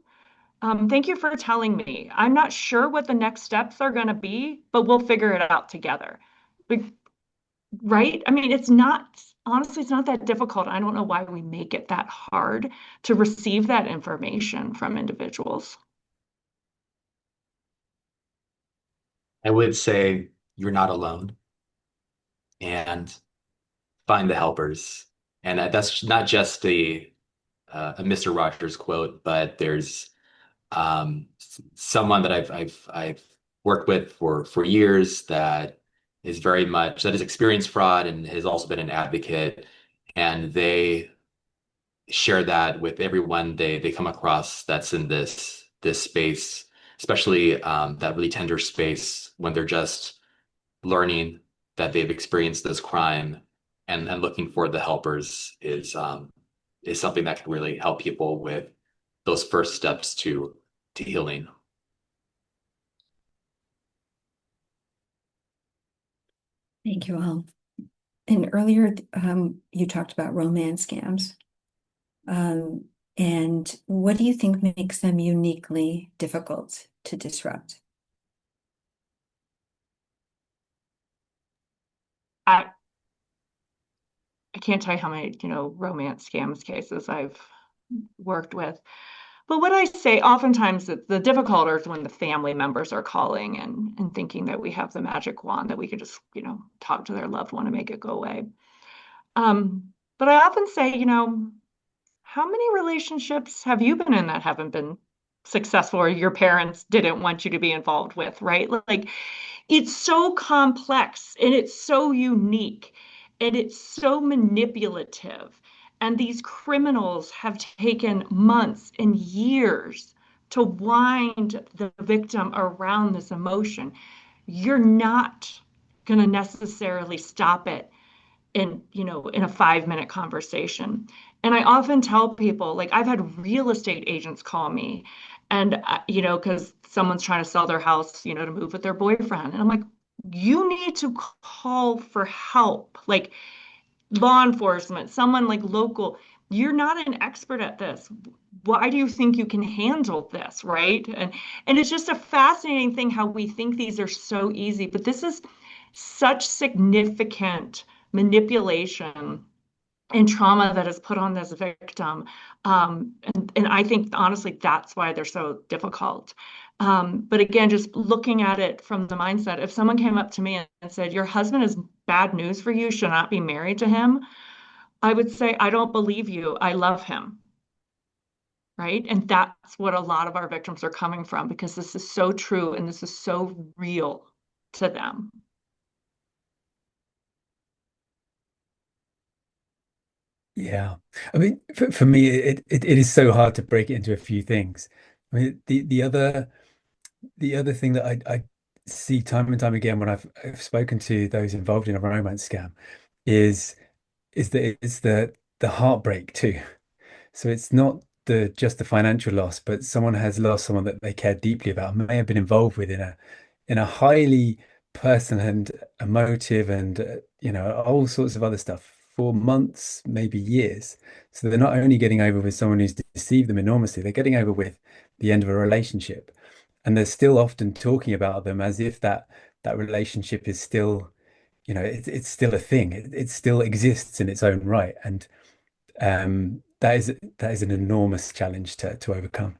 Thank you for telling me. I'm not sure what the next steps are going to be, but we'll figure it out together. Right? I mean, honestly, it's not that difficult. I don't know why we make it that hard to receive that information from individuals. I would say you're not alone and find the helpers. And that's not just a Mr. Rogers quote, but there's someone that I've worked with for years that has experienced fraud and has also been an advocate, and they share that with everyone they come across that's in this space, especially that really tender space when they're just learning that they've experienced this crime, and looking for the helpers is something that can really help people with those first steps to healing. Thank you all. And earlier, you talked about romance scams. Um, and what do you think makes them uniquely difficult to disrupt? I I can't tell you how many, romance scams cases I've worked with. But what I say oftentimes the difficult is when the family members are calling and thinking that we have the magic wand that we could just, talk to their loved one and make it go away. But I often say, how many relationships have you been in that haven't been successful or your parents didn't want you to be involved with, right? Like it's so complex and it's so unique and it's so manipulative. And these criminals have taken months and years to wind the victim around this emotion. You're not going to necessarily stop it in a 5-minute conversation. And I often tell people, like I've had real estate agents call me and because someone's trying to sell their house, to move with their boyfriend. And I'm like, you need to call for help, like law enforcement, someone like local. You're not an expert at this. Why do you think you can handle this, right? And it's just a fascinating thing how we think these are so easy, but this is such significant manipulation and trauma that is put on this victim. And I think honestly, that's why they're so difficult. But again, just looking at it from the mindset, if someone came up to me and said, your husband is bad news for you, should not be married to him, I would say, I don't believe you. I love him. Right. And that's what a lot of our victims are coming from because this is so true and this is so real to them. Yeah. I mean, for me, it is so hard to break it into a few things. I mean, the other thing that I see time and time again when I've spoken to those involved in a romance scam is that it's the heartbreak too. So it's not just the financial loss, but someone has lost someone that they care deeply about, may have been involved with in a highly personal and emotive and all sorts of other stuff for months, maybe years. So they're not only getting over with someone who's deceived them enormously, they're getting over with the end of a relationship, and they're still often talking about them as if that relationship is still, it's still a thing. It still exists in its own right, and that is an enormous challenge to overcome.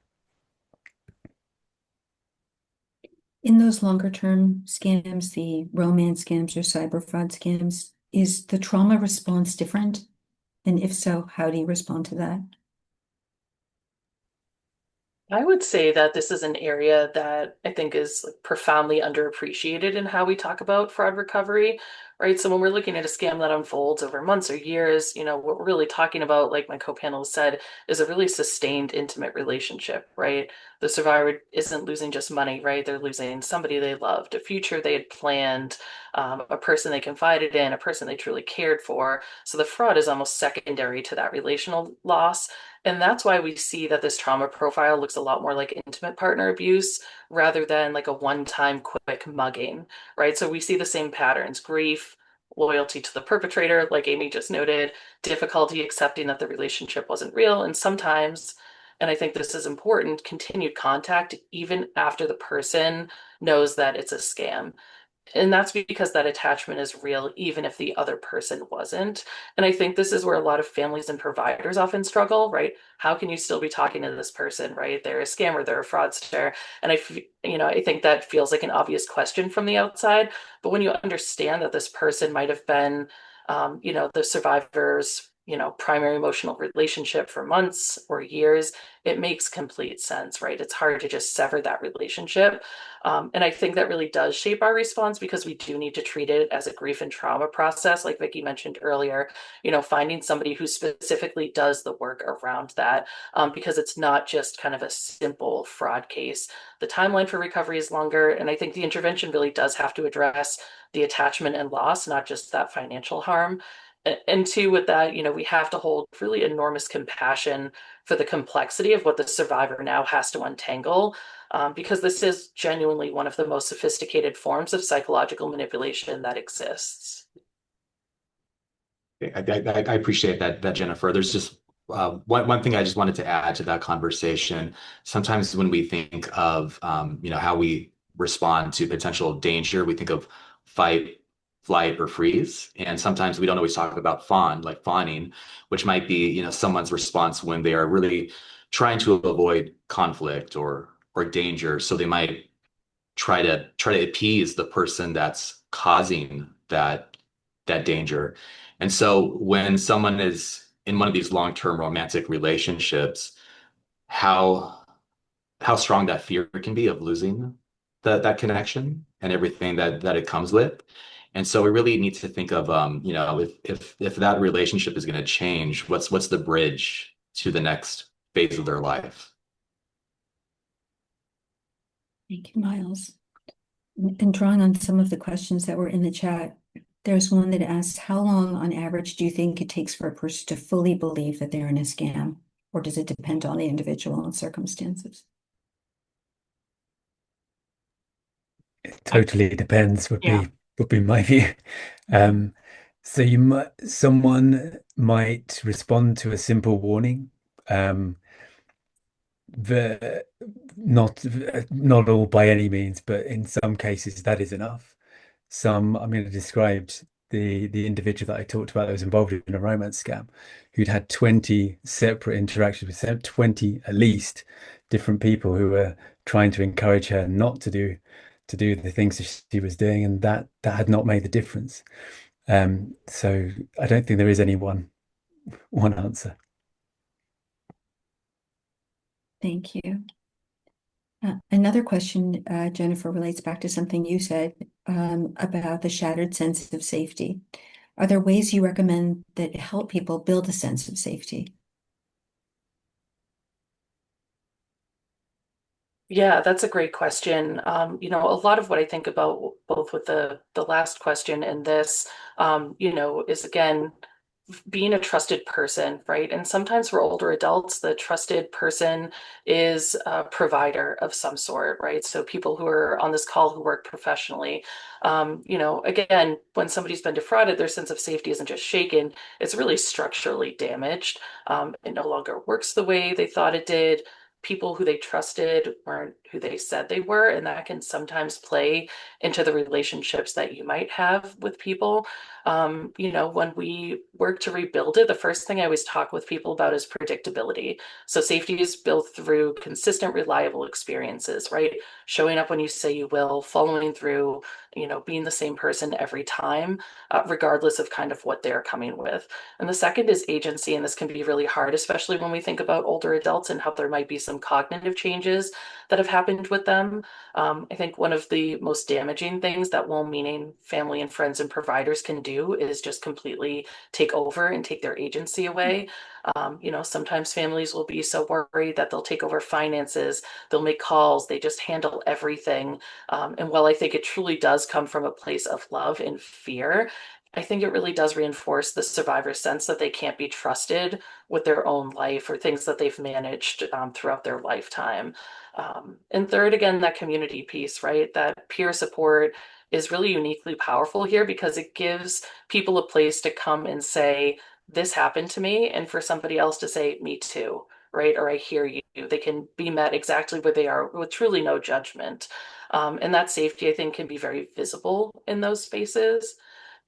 In those longer term scams, the romance scams or cyber fraud scams, is the trauma response different? And if so, how do you respond to that? I would say that this is an area that I think is like profoundly underappreciated in how we talk about fraud recovery, right? So when we're looking at a scam that unfolds over months or years, what we're really talking about, like my co-panelists said, is a really sustained, intimate relationship, right? The survivor isn't losing just money, right? They're losing somebody they loved, a future they had planned, a person they confided in, a person they truly cared for. So the fraud is almost secondary to that relational loss. And that's why we see that this trauma profile looks a lot more like intimate partner abuse rather than like a one-time quick mugging, right? So we see the same patterns, grief, loyalty to the perpetrator, like Amy just noted, difficulty accepting that the relationship wasn't real, and sometimes, and I think this is important, continued contact even after the person knows that it's a scam. And that's because that attachment is real, even if the other person wasn't. And I think this is where a lot of families and providers often struggle, right? How can you still be talking to this person, right? They're a scammer, they're a fraudster. And I think that feels like an obvious question from the outside. But when you understand that this person might have been, the survivor's, primary emotional relationship for months or years, it makes complete sense, right? It's hard to just sever that relationship. And I think that really does shape our response because we do need to treat it as a grief and trauma process, like Vicki mentioned earlier, finding somebody who specifically does the work around that, because it's not just kind of a simple fraud case. The timeline for recovery is longer, and I think the intervention really does have to address the attachment and loss, not just that financial harm. And two, with that, we have to hold really enormous compassion for the complexity of what the survivor now has to untangle, because this is genuinely one of the most sophisticated forms of psychological manipulation that exists. I appreciate that, Jennifer. There's just one thing I just wanted to add to that conversation. Sometimes when we think of how we respond to potential danger, we think of fight, flight, or freeze. And sometimes we don't always talk about like fawning, which might be someone's response when they are really trying to avoid conflict or danger. So they might try to appease the person that's causing that danger. And so when someone is in one of these long-term romantic relationships, how how strong that fear can be of losing that connection and everything that it comes with. And so we really need to think of if that relationship is going to change, what's the bridge to the next phase of their life? Thank you, Miles. And drawing on some of the questions that were in the chat, there's one that asks, how long on average do you think it takes for a person to fully believe that they're in a scam? Or does it depend on the individual and circumstances? It totally depends, Yeah. would be my view. So someone might respond to a simple warning. Um, the not all by any means, but in some cases that is enough. I mean, I described the individual that I talked about that was involved in a romance scam, who'd had 20 separate interactions with 20 at least different people who were trying to encourage her not to do the things that she was doing, and that had not made the difference. So I don't think there is any one answer. Thank you. Another question, Jennifer, relates back to something you said about the shattered sense of safety. Are there ways you recommend that help people build a sense of safety? Yeah, that's a great question. A lot of what I think about both with the last question and this, is again being a trusted person, right? And sometimes for older adults, the trusted person is a provider of some sort, right? So people who are on this call who work professionally, again, when somebody's been defrauded, their sense of safety isn't just shaken, it's really structurally damaged. It no longer works the way they thought it did. People who they trusted weren't who they said they were, and that can sometimes play into the relationships that you might have with people. When we work to rebuild it, the first thing I always talk with people about is predictability. So safety is built through consistent, reliable experiences, right? Showing up when you say you will, following through, being the same person every time, regardless of kind of what they're coming with. And the second is agency, and this can be really hard, especially when we think about older adults and how there might be some cognitive changes that have happened with them. I think one of the most damaging things that well-meaning family and friends and providers can do is just completely take over and take their agency away. Sometimes families will be so worried that they'll take over finances, they'll make calls, they just handle everything. And while I think it truly does come from a place of love and fear, I think it really does reinforce the survivor's sense that they can't be trusted with their own life or things that they've managed throughout their lifetime. And third, again, that community piece, right? That peer support is really uniquely powerful here because it gives people a place to come and say, this happened to me, and for somebody else to say, me too, right? Or I hear you. They can be met exactly where they are with truly no judgment. And that safety, I think, can be very visible in those spaces.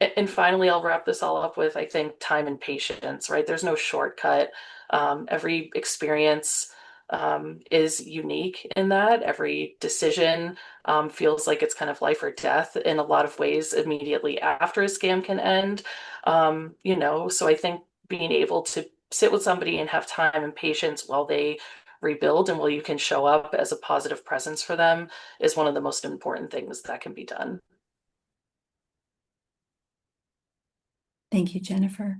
And finally, I'll wrap this all up with, I think, time and patience, right? There's no shortcut. Every experience is unique in that. Every decision feels like it's kind of life or death in a lot of ways immediately after a scam can end. So I think being able to sit with somebody and have time and patience while they rebuild and while you can show up as a positive presence for them is one of the most important things that can be done. Thank you, Jennifer.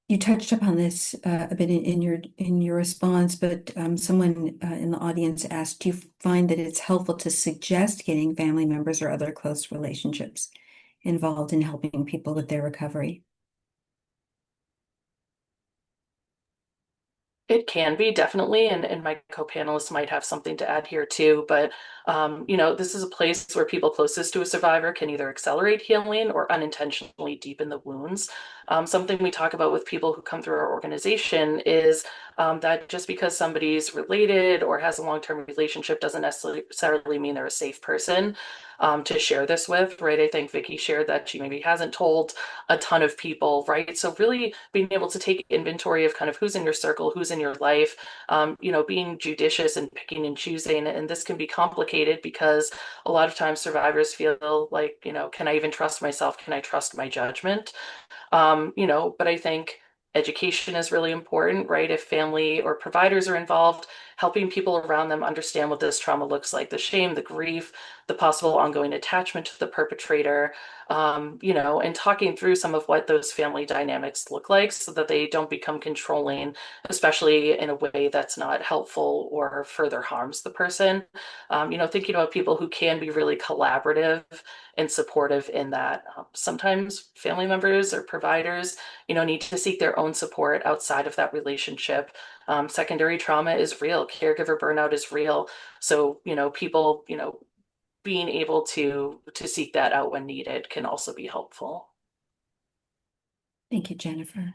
You touched upon this a bit in your response, but someone in the audience asked, do you find that it's helpful to suggest getting family members or other close relationships involved in helping people with their recovery? It can be definitely, and my co-panelists might have something to add here too. But this is a place where people closest to a survivor can either accelerate healing or unintentionally deepen the wounds. Something we talk about with people who come through our organization is that just because somebody's related or has a long-term relationship doesn't necessarily mean they're a safe person to share this with, right? I think Vicky shared that she maybe hasn't told a ton of people, right? So really being able to take inventory of kind of who's in your circle, who's in your life, being judicious and picking and choosing. And this can be complicated because a lot of times survivors feel like, can I even trust myself? Can I trust my judgment? But I think education is really important, right? If family or providers are involved, helping people around them understand what this trauma looks like, the shame, the grief, the possible ongoing attachment to the perpetrator, and talking through some of what those family dynamics look like so that they don't become controlling, especially in a way that's not helpful or further harms the person. Thinking about people who can be really collaborative and supportive in that. Sometimes family members or providers, need to seek their own support outside of that relationship. Secondary trauma is real. Caregiver burnout is real. So, people, being able to seek that out when needed can also be helpful. Thank you, Jennifer.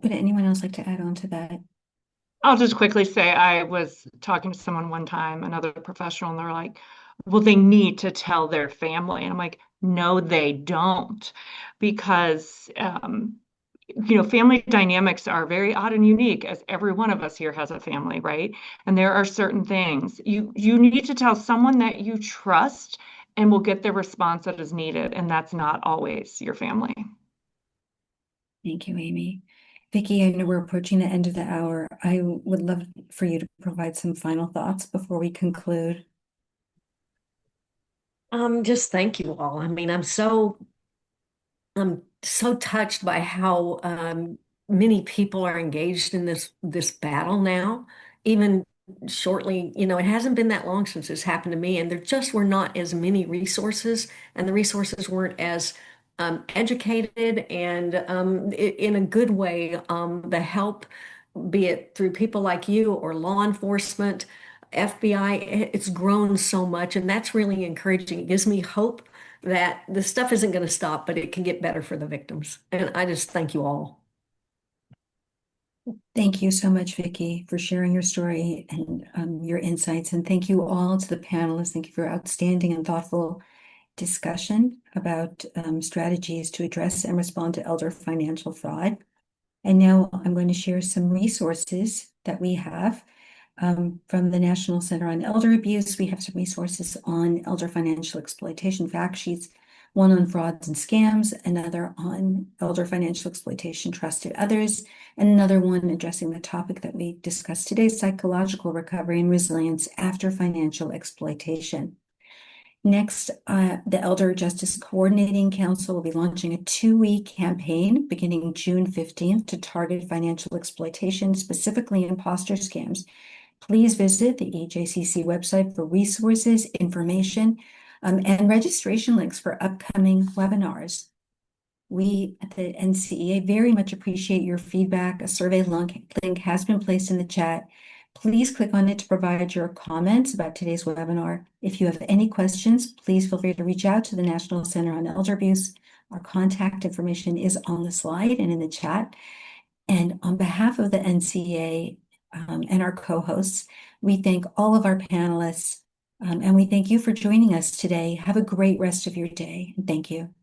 Would anyone else like to add on to that? I'll just quickly say I was talking to someone one time, another professional, and they're like, well, they need to tell their family. And I'm like, no, they don't. Because, family dynamics are very odd and unique, as every one of us here has a family, right? And there are certain things you need to tell someone that you trust and will get the response that is needed. And that's not always your family. Thank you, Amy. Vicki, I know we're approaching the end of the hour. I would love for you to provide some final thoughts before we conclude. Just thank you all. I mean, I'm so touched by how many people are engaged in this battle now. Even shortly, it hasn't been that long since this happened to me, and there just were not as many resources, and the resources weren't as educated and in a good way. The help, be it through people like you or law enforcement, FBI, it's grown so much, and that's really encouraging. It gives me hope that this stuff isn't going to stop, but it can get better for the victims. And I just thank you all. Thank you so much, Vicki, for sharing your story and your insights. And thank you all to the panelists. Thank you for outstanding and thoughtful discussion about strategies to address and respond to elder financial fraud. And now I'm going to share some resources that we have from the National Center on Elder Abuse. We have some resources on elder financial exploitation fact sheets, one on frauds and scams, another on elder financial exploitation trusted others, and another one addressing the topic that we discussed today, psychological recovery and resilience after financial exploitation. Next, the Elder Justice Coordinating Council will be launching a 2-week campaign beginning June 15th to target financial exploitation, specifically imposter scams. Please visit the EJCC website for resources, information, and registration links for upcoming webinars. We at the NCEA very much appreciate your feedback. A survey link has been placed in the chat. Please click on it to provide your comments about today's webinar. If you have any questions, please feel free to reach out to the National Center on Elder Abuse. Our contact information is on the slide and in the chat. And on behalf of the NCEA and our co-hosts, we thank all of our panelists and we thank you for joining us today. Have a great rest of your day. And thank you.